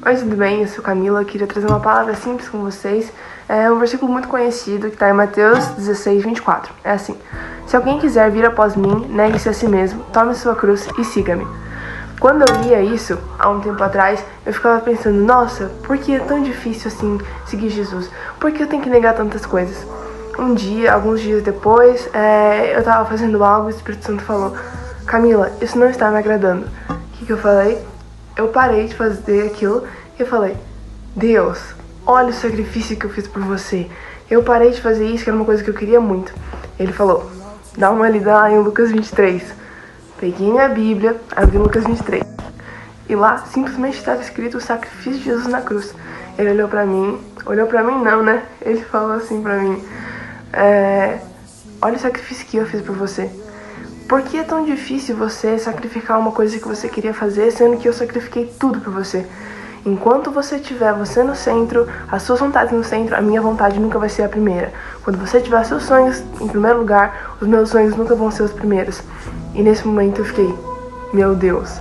Oi, tudo bem? Eu sou Camila, eu queria trazer uma palavra simples com vocês. É um versículo muito conhecido que está em Mateus 16, 24. É assim: se alguém quiser vir após mim, negue-se a si mesmo, tome sua cruz e siga-me. Quando eu lia isso, há um tempo atrás, eu ficava pensando, nossa, por que é tão difícil assim seguir Jesus? Por que eu tenho que negar tantas coisas? Um dia, alguns dias depois, eu estava fazendo algo e o Espírito Santo falou: Camila, isso não está me agradando. O que eu falei? Eu parei de fazer aquilo e eu falei: Deus, olha o sacrifício que eu fiz por você. Eu parei de fazer isso, que era uma coisa que eu queria muito. Ele falou: dá uma lida lá em Lucas 23. Peguei minha Bíblia, abri Lucas 23. E lá simplesmente estava escrito o sacrifício de Jesus na cruz. Ele olhou pra mim não, né? Ele falou assim pra mim: olha o sacrifício que eu fiz por você. Por que é tão difícil você sacrificar uma coisa que você queria fazer, sendo que eu sacrifiquei tudo por você? Enquanto você tiver você no centro, as suas vontades no centro, a minha vontade nunca vai ser a primeira. Quando você tiver seus sonhos em primeiro lugar, os meus sonhos nunca vão ser os primeiros. E nesse momento eu fiquei: meu Deus.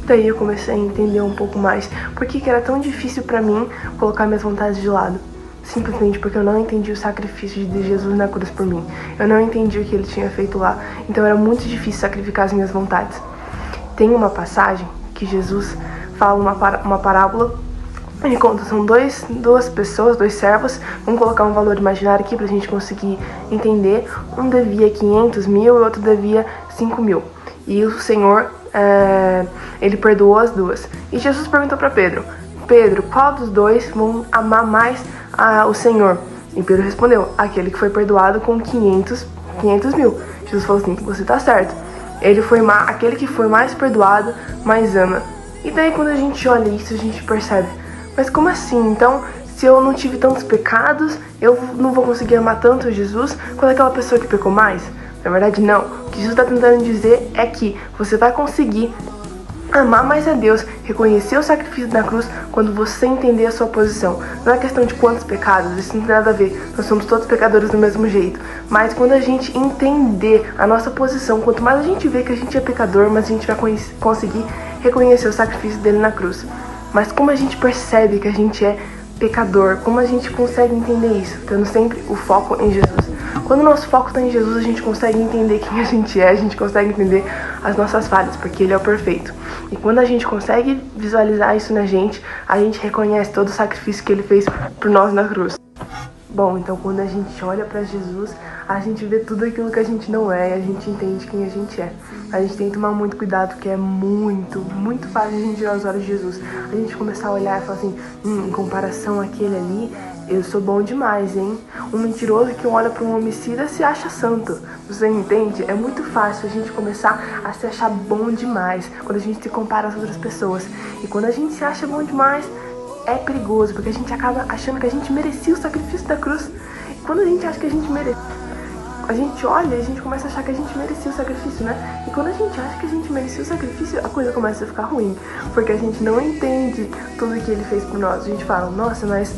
Daí eu comecei a entender um pouco mais por que era tão difícil pra mim colocar minhas vontades de lado. Simplesmente porque eu não entendi o sacrifício de Jesus na cruz por mim. Eu não entendi o que ele tinha feito lá. Então era muito difícil sacrificar as minhas vontades. Tem uma passagem que Jesus fala uma parábola. Ele conta, são duas pessoas, dois servos. Vamos colocar um valor imaginário aqui pra gente conseguir entender. Um devia 500 mil e outro devia 5 mil. E o Senhor, ele perdoou as duas. E Jesus perguntou para Pedro: Pedro, qual dos dois vão amar mais o Senhor? E Pedro respondeu: aquele que foi perdoado com 500 mil. Jesus falou assim: você tá certo. Aquele que foi mais perdoado, mais ama. E daí quando a gente olha isso, a gente percebe: mas como assim? Então, se eu não tive tantos pecados, eu não vou conseguir amar tanto Jesus quanto aquela pessoa que pecou mais? Na verdade, não. O que Jesus está tentando dizer é que você vai conseguir amar mais a Deus, reconhecer o sacrifício da cruz quando você entender a sua posição. Não é questão de quantos pecados, isso não tem nada a ver. Nós somos todos pecadores do mesmo jeito. Mas quando a gente entender a nossa posição, quanto mais a gente vê que a gente é pecador, mais a gente vai conseguir reconhecer o sacrifício dele na cruz. Mas como a gente percebe que a gente é pecador, como a gente consegue entender isso? Tendo sempre o foco em Jesus. Quando o nosso foco está em Jesus, a gente consegue entender quem a gente consegue entender as nossas falhas, porque Ele é o perfeito. E quando a gente consegue visualizar isso na gente, a gente reconhece todo o sacrifício que Ele fez por nós na cruz. Bom, então quando a gente olha para Jesus, a gente vê tudo aquilo que a gente não é e a gente entende quem a gente é. A gente tem que tomar muito cuidado, porque é muito fácil a gente tirar os olhos de Jesus. A gente começar a olhar e falar assim: em comparação àquele ali, eu sou bom demais, hein? Um mentiroso que olha para um homicida se acha santo. Você entende? É muito fácil a gente começar a se achar bom demais quando a gente se compara às outras pessoas. E quando a gente se acha bom demais, é perigoso, porque a gente acaba achando que a gente merecia o sacrifício da cruz. E quando a gente acha que a gente merece, a gente olha e a gente começa a achar que a gente merecia o sacrifício, né? E quando a gente acha que a gente merecia o sacrifício, a coisa começa a ficar ruim, porque a gente não entende tudo que Ele fez por nós. A gente fala: nossa, mas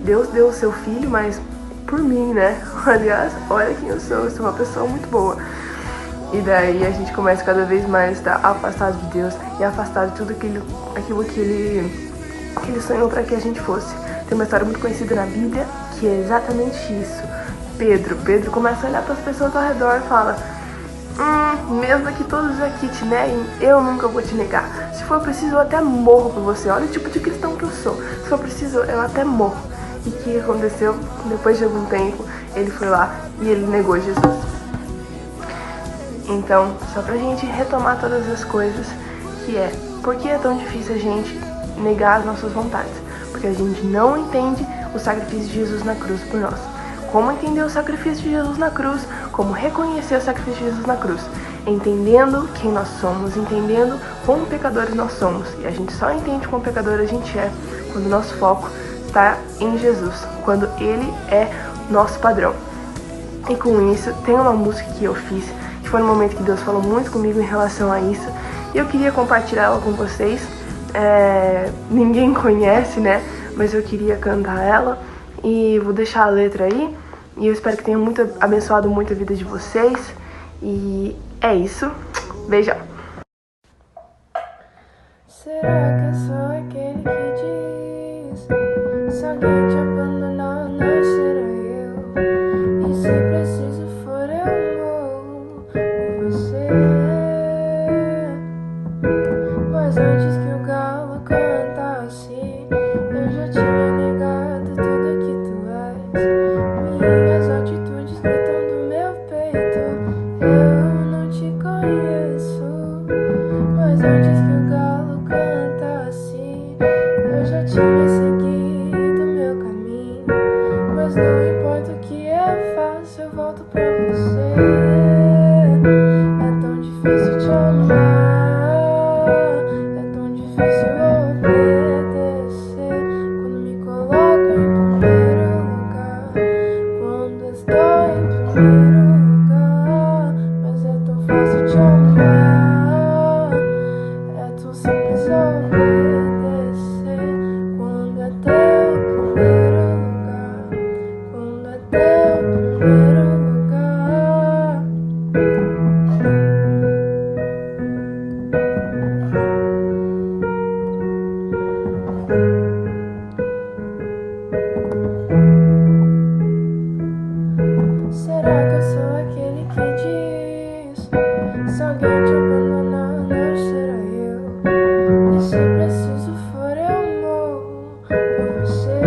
Deus deu o seu filho, mas por mim, né? Aliás, olha quem eu sou uma pessoa muito boa. E daí a gente começa cada vez mais a estar afastado de Deus e afastado de tudo aquilo que Ele sonhou para que a gente fosse. Tem uma história muito conhecida na Bíblia que é exatamente isso. Pedro começa a olhar para as pessoas ao redor e fala: mesmo que todos aqui te neguem, eu nunca vou te negar. Se for preciso, eu até morro por você. Olha o tipo de cristão que eu sou. Se for preciso, eu até morro. E o que aconteceu? Depois de algum tempo, ele foi lá e ele negou Jesus. Então, só pra gente retomar todas as coisas, que é: por que é tão difícil a gente negar as nossas vontades? Porque a gente não entende o sacrifício de Jesus na cruz por nós. Como entender o sacrifício de Jesus na cruz? Como reconhecer o sacrifício de Jesus na cruz? Entendendo quem nós somos, entendendo como pecadores nós somos. E a gente só entende quão pecador a gente é quando o nosso foco está em Jesus, quando Ele é nosso padrão. E com isso, tem uma música que eu fiz, que foi no momento que Deus falou muito comigo em relação a isso, e eu queria compartilhar ela com vocês. Ninguém conhece, né? Mas eu queria cantar ela. E vou deixar a letra aí. E eu espero que tenha abençoado muito a vida de vocês. E é isso. Beijão. Será que eu sou aquele que diz: se alguém te abandonar, não será eu? E se preciso for, eu morro por você. Mas antes que o galo cantasse, eu já tinha negado tudo que tu és. Minhas atitudes gritam do meu peito: eu não te conheço. Mas antes que o galo cantasse, eu já tinha seguido meu caminho. Mas não importa o que eu faço, eu volto pra você. É tão difícil te amar, é tão difícil obedecer quando me coloco em primeiro lugar, quando estou em primeiro lugar. Mas é tão fácil te amar, é tão simples obedecer quando é teu primeiro lugar, quando é teu primeiro lugar. Será que eu sou aquele que diz: se alguém te abandonar, não será eu? E se preciso for, eu morro por você.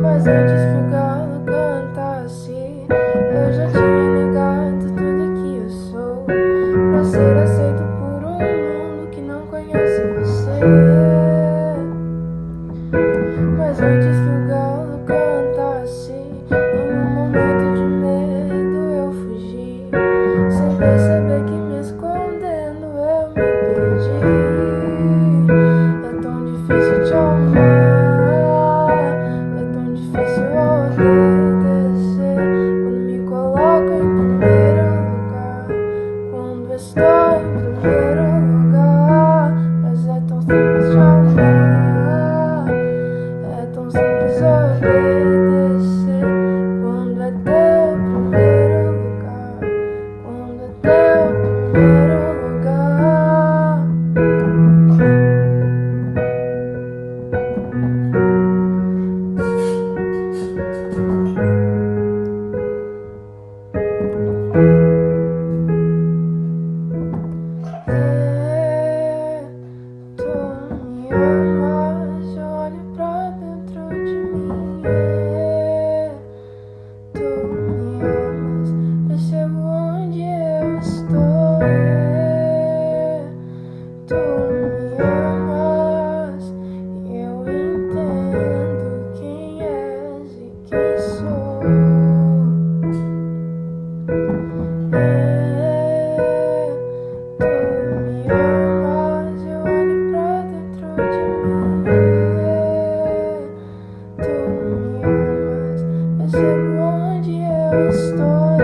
Mas antes que o galo cantasse, eu já tinha negado tudo que eu sou, pra ser aceito por um mundo que não conhece você. Mas antes que o galo cantasse, em um momento de medo eu fugi, sem perceber que me escondendo eu me perdi. É tão difícil te amar, é tão difícil obedecer quando me coloco em primeiro lugar, quando estou em primeiro lugar. Mas é tão simples te amar, é tão simples obedecer quando é teu primeiro lugar, quando é teu primeiro lugar. Tu me amas, eu olho pra dentro de mim. Tu me amas, percebo onde eu estou. Tu me amas, e eu entendo quem és e quem sou. Tu me amas, eu olho pra dentro de mim. Tu me amas, percebo onde eu estou.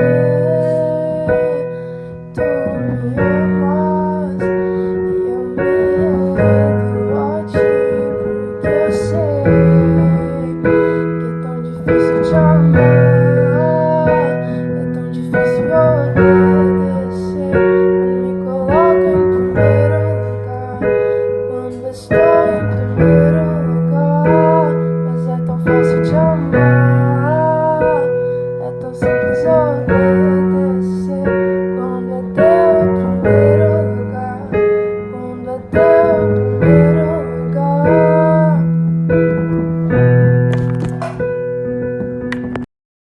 Tu me amas, e eu me rendo a ti, porque eu sei que é tão difícil te amar, é tão difícil obedecer